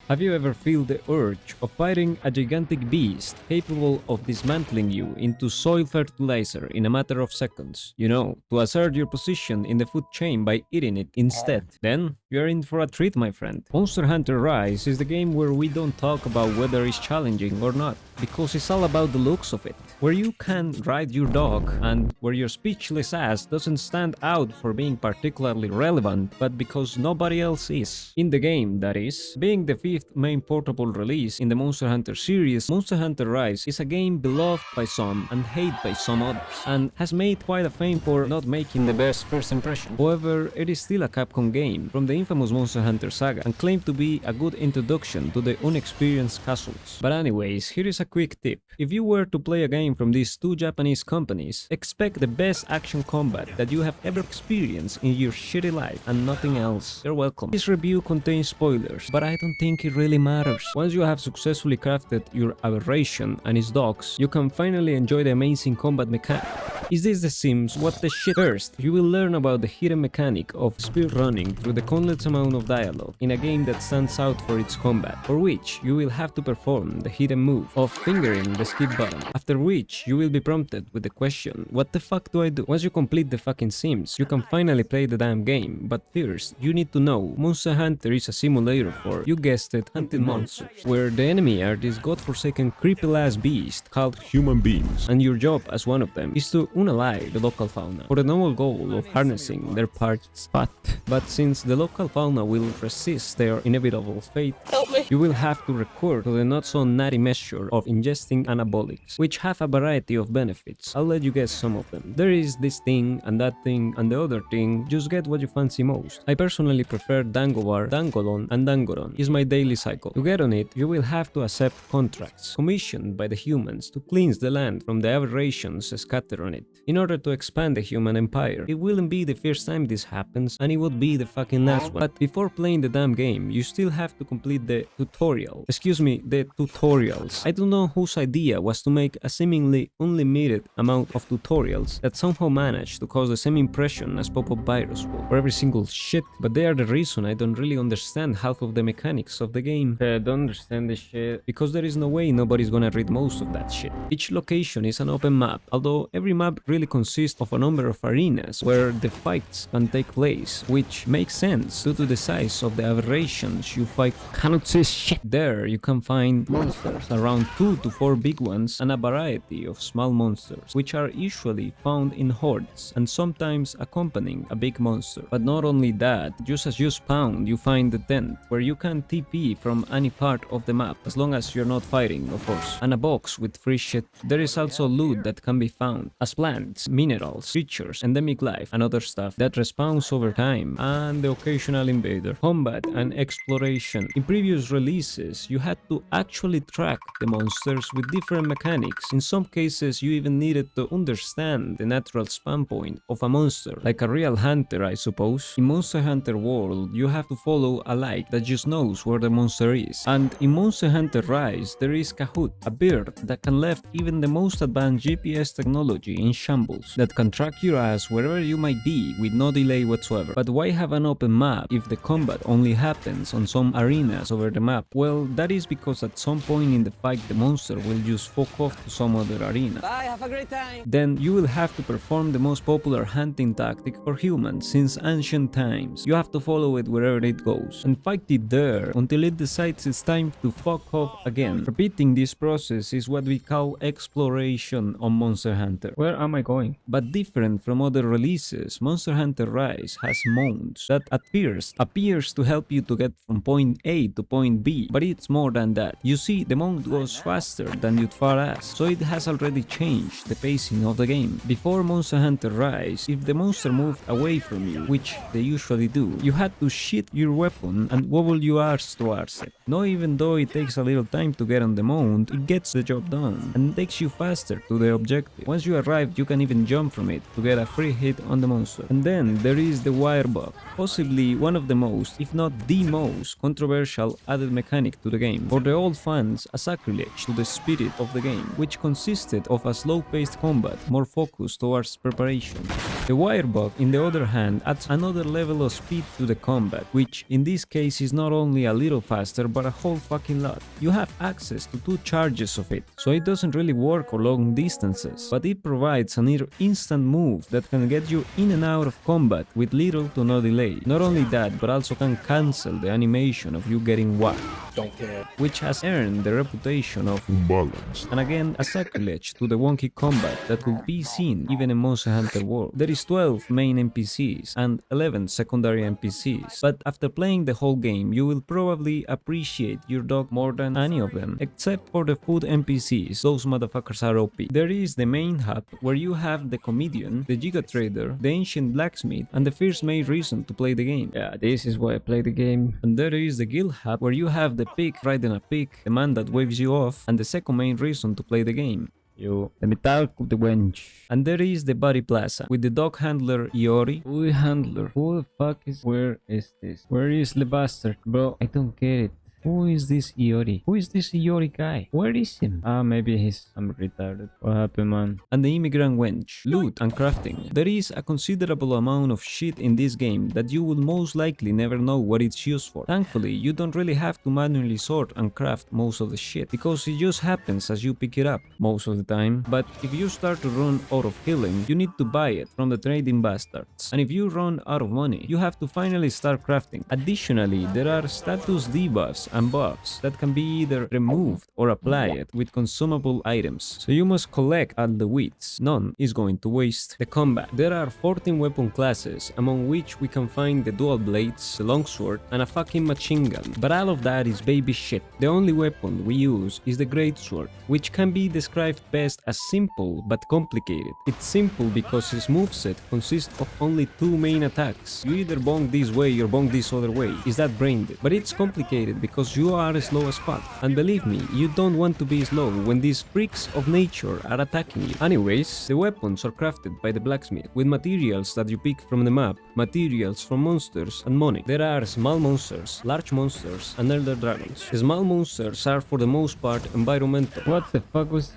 Have you ever felt the urge of fighting a gigantic beast capable of dismantling you into soil fertilizer in a matter of seconds? You know, to assert your position in the food chain by eating it instead. Then, you're in for a treat, my friend. Monster Hunter Rise is the game where we don't talk about whether it's challenging or not, because it's all about the looks of it. Where you can ride your dog, and where your speechless ass doesn't stand out for being particularly relevant, but because nobody else is. In the game, that is. Being the fifth main portable release in the Monster Hunter series, Monster Hunter Rise is a game beloved by some and hated by some others, and has made quite a fame for not making the best first impression. However, it is still a Capcom game from the infamous Monster Hunter saga, and claimed to be a good introduction to the unexperienced casuals. But anyways, here is a quick tip. If you were to play a game from these two Japanese companies, expect the best action combat that you have ever experienced in your shitty life and nothing else. You're welcome. This review contains spoilers, but I don't think it really matters. Once you have successfully crafted your aberration and its dogs, you can finally enjoy the amazing combat mechanic. Is this The Sims? What the shit? First, you will learn about the hidden mechanic of speedrunning through the countless amount of dialogue in a game that stands out for its combat, for which you will have to perform the hidden move of fingering the skip button, after which you will be prompted with the question, what the fuck do I do? Once you complete the fucking Sims, you can finally play the damn game, but first, you need to know Monster Hunter is a simulator for, you guessed it, hunting monsters, where the enemy are this godforsaken creepy-ass beast called human beings, and your job as one of them is to unalive the local fauna, for the noble goal of harnessing their parched fat. But since the local fauna will resist their inevitable fate, you will have to recur to the not so natty measure of ingesting anabolics, which have a variety of benefits. I'll let you guess some of them. There is this thing and that thing and the other thing, just get what you fancy most. I personally prefer Dangobar, Dangolon and Dangoron is my daily cycle. To get on it, you will have to accept contracts commissioned by the humans to cleanse the land from the aberrations scattered on it, in order to expand the human empire. It wouldn't be the first time this happens, and it would be the fucking last one. But before playing the damn game, you still have to complete the tutorial. Excuse me, the tutorials. I don't know whose idea was to make a seemingly unlimited amount of tutorials that somehow managed to cause the same impression as pop-up virus would for every single shit, but they are the reason I don't really understand half of the mechanics of the game. I don't understand the shit, because there is no way nobody's gonna read most of that shit. Each location is an open map, although every map really consists of a number of arenas where the fights can take place, which makes sense due to the size of the aberrations you fight. Cannot say shit. There you can find monsters, around 2 to 4 big ones, and a variety of small monsters, which are usually found in hordes and sometimes accompanying a big monster. But not only that, just as you spawn, you find the tent, where you can TP from any part of the map, as long as you're not fighting, of course, and a box with free shit. There is also loot that can be found, as plants, minerals, creatures, endemic life, and other stuff that respawns over time, and the occasional invader. Combat and exploration. In previous releases, you had to actually track the monsters with different mechanics. In some cases, you even needed to understand the natural spawn point of a monster, like a real hunter, I suppose. In Monster Hunter World, you have to follow a light that just knows where the monster is. And in Monster Hunter Rise, there is Kahoot, a bird that can left even the most advanced GPS technology in shambles, that can track your ass wherever you might be with no delay whatsoever. But why have an open map if the combat only happens on some arenas over the map? Well, that is because at some point in the fight the monster will just fuck off to some other arena. Bye, have a great time! Then you will have to perform the most popular hunting tactic for humans since ancient times. You have to follow it wherever it goes, and fight it there until it decides it's time to fuck off again. Repeating this process is what we call exploration on Monster Hunter. Where am I going? But different from other releases, Monster Hunter Rise has mounts that at first appears to help you to get from point A to point B, but it's more than that. You see, the mount goes faster than you'd far as, so it has already changed the pacing of the game. Before Monster Hunter Rise, if the monster moved away from you, which they usually do, you had to shit your weapon and wobble your arse towards it. Now, even though it takes a little time to get on the mount, it gets the job done and takes you faster to the objective. Once you arrive, you can even jump from it to get a free hit on the monster. And then there is the wire bug, possibly one of the most, if not the most, controversial added mechanic to the game. For the old fans, a sacrilege to the spirit of the game, which consisted of a slow-paced combat more focused towards preparation. The wirebug, in the other hand, adds another level of speed to the combat, which in this case is not only a little faster but a whole fucking lot. You have access to 2 charges of it, so it doesn't really work on long distances, but it provides a near instant move that can get you in and out of combat with little to no delay. Not only that, but also can cancel the animation of you getting whacked. Don't care. Which has earned the reputation of unbalanced, and again a sacrilege to the wonky combat that could be seen even in Monster Hunter World. There is 12 main NPCs and 11 secondary NPCs, but after playing the whole game you will probably appreciate your dog more than any of them, except for the food NPCs. Those motherfuckers are OP. There is the main hub where you have the comedian, the giga trader, the ancient blacksmith, and the first main reason to play the game. Yeah, this is why I play the game. And there is the guild hub where you have the pig riding a pig, the man that waves you off, and the second main reason to play the game. Yo, let me talk with the wench. And there is the body plaza with the dog handler Iori. Who handler? Who the fuck is? Where is this? Where is the bastard? Bro, I don't get it. Who is this Iori? Who is this Iori guy? Where is him? Ah, maybe he's some retarded. What happened, man? And the immigrant wench, loot and crafting. There is a considerable amount of shit in this game that you will most likely never know what it's used for. Thankfully, you don't really have to manually sort and craft most of the shit, because it just happens as you pick it up most of the time. But if you start to run out of healing, you need to buy it from the trading bastards. And if you run out of money, you have to finally start crafting. Additionally, there are status debuffs and buffs that can be either removed or applied with consumable items, so you must collect all the wheats. None is going to waste. The combat. There are 14 weapon classes, among which we can find the dual blades, the longsword, and a fucking machine gun, but all of that is baby shit. The only weapon we use is the greatsword, which can be described best as simple but complicated. It's simple because its moveset consists of only 2 main attacks. You either bonk this way or bonk this other way. Is that brain dead? But it's complicated because you are slow as fuck. And believe me, you don't want to be slow when these freaks of nature are attacking you. Anyways, the weapons are crafted by the blacksmith with materials that you pick from the map, materials from monsters, and money. There are small monsters, large monsters, and elder dragons. The small monsters are for the most part environmental. What the fuck was...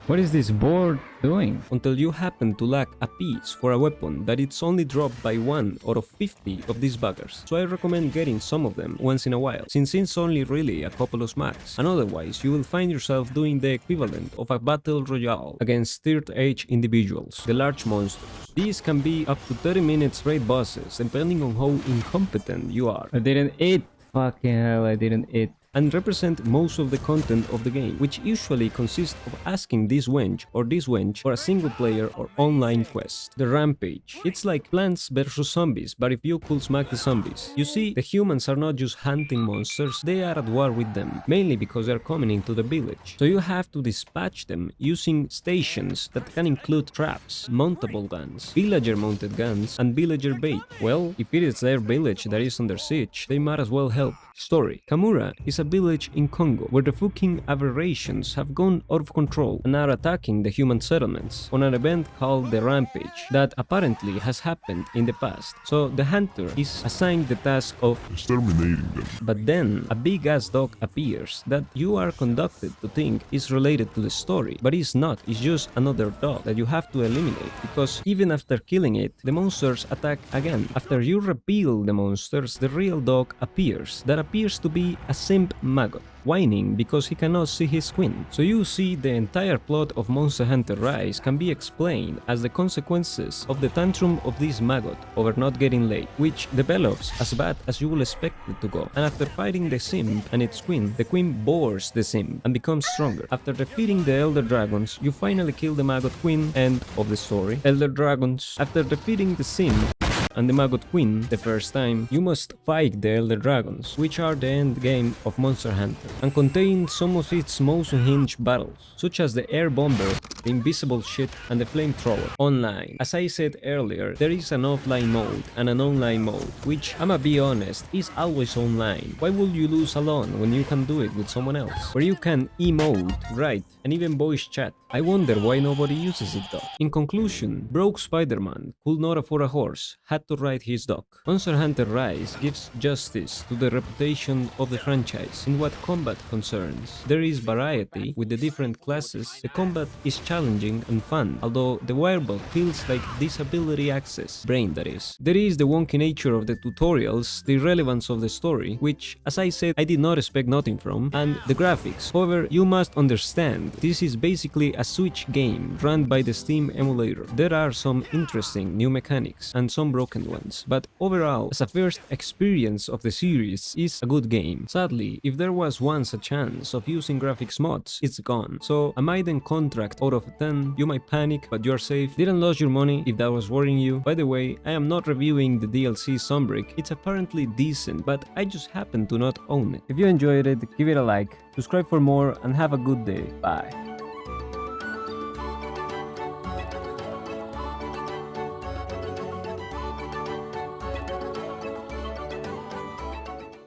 What is this board doing? Until you happen to lack a piece for a weapon that it's only dropped by 1 out of 50 of these buggers. So I recommend getting some of them once in a while, since it's only really a couple of smacks. And otherwise, you will find yourself doing the equivalent of a battle royale against third age individuals, the large monsters. These can be up to 30 minutes raid bosses, depending on how incompetent you are. I didn't eat. Fucking hell, I didn't eat. And represent most of the content of the game, which usually consists of asking this wench or this wench for a single player or online quest. The Rampage. It's like Plants vs Zombies, but if you could smack the zombies. You see, the humans are not just hunting monsters, they are at war with them, mainly because they are coming into the village. So you have to dispatch them using stations that can include traps, mountable guns, villager mounted guns, and villager bait. Well, if it is their village that is under siege, they might as well help. Story. Kamura is a village in Congo where the fucking aberrations have gone out of control and are attacking the human settlements on an event called the Rampage that apparently has happened in the past. So the hunter is assigned the task of exterminating them. But then a big ass dog appears that you are conducted to think is related to the story, but it's not. It's just another dog that you have to eliminate, because even after killing it, the monsters attack again. After you repel the monsters, the real dog appears that appears to be a simp maggot, whining because he cannot see his queen. So you see, the entire plot of Monster Hunter Rise can be explained as the consequences of the tantrum of this maggot over not getting laid, which develops as bad as you will expect it to go. And after fighting the simp and its queen, the queen bores the simp and becomes stronger. After defeating the elder dragons, you finally kill the maggot queen. End of the story. Elder dragons. After defeating the simp and the maggot queen the first time, you must fight the elder dragons, which are the end game of Monster Hunter, and contain some of its most unhinged battles, such as the air bomber, the invisible shit, and the flamethrower. Online. As I said earlier, there is an offline mode and an online mode, which, I'ma be honest, is always online. Why would you lose alone when you can do it with someone else? Where you can emote, write, and even voice chat. I wonder why nobody uses it though. In conclusion, broke Spider-Man could not afford a horse, had had to ride his dog. Monster Hunter Rise gives justice to the reputation of the franchise in what combat concerns. There is variety with the different classes, the combat is challenging and fun, although the wirebug feels like disability access, brain that is. There is the wonky nature of the tutorials, the irrelevance of the story, which, as I said, I did not expect nothing from, and the graphics. However, you must understand, this is basically a Switch game run by the Steam emulator. There are some interesting new mechanics and some broken ones, but overall, as a first experience of the series, is a good game. Sadly, if there was once a chance of using graphics mods, it's gone. So a maiden contract out of 10, you might panic, but you're safe. Didn't lose your money if that was worrying you. By the way, I am not reviewing the DLC Sunbreak, it's apparently decent, but I just happen to not own it. If you enjoyed it, give it a like, subscribe for more, and have a good day. Bye.